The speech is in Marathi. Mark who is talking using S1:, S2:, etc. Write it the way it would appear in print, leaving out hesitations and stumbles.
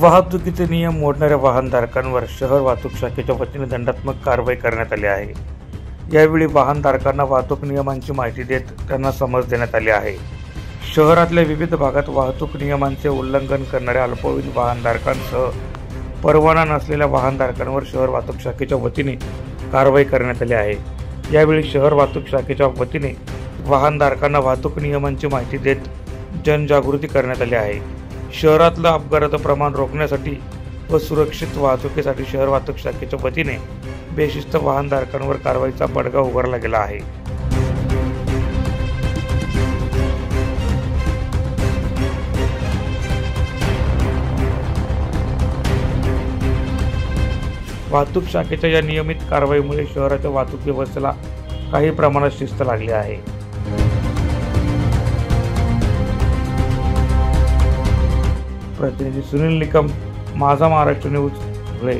S1: वाहतुकीचे नियम मोडणाऱ्या वाहनधारकांवर शहर वाहतूक शाखेच्या वतीने दंडात्मक कारवाई करण्यात आली आहे। यावेळी वाहनधारकांना वाहतूक नियमांची माहिती देत त्यांना समज देण्यात आली आहे। शहरातल्या विविध भागात वाहतूक नियमांचे उल्लंघन करणाऱ्या अल्पवयीन वाहनधारकांसह परवाना नसलेल्या वाहनधारकांवर शहर वाहतूक शाखेच्या वतीने कारवाई करण्यात आली आहे। यावेळी शहर वाहतूक शाखेच्या वतीने वाहनधारकांना वाहतूक नियमांची माहिती देत जनजागृती करण्यात आली आहे। शहरातलं अपघाताचं प्रमाण रोखण्यासाठी व सुरक्षित वाहतुकीसाठी शहर वाहतूक शाखेच्या वतीने बेशिस्त वाहनधारकांवर कारवाईचा बडगा उगारला गेला आहे। वाहतूक शाखेच्या या नियमित कारवाईमुळे शहराच्या वाहतूक व्यवस्थेला काही प्रमाणात शिस्त लागली आहे। प्रतिनिधी सुनील निकम, माझा महाराष्ट्र न्यूज, धुळे।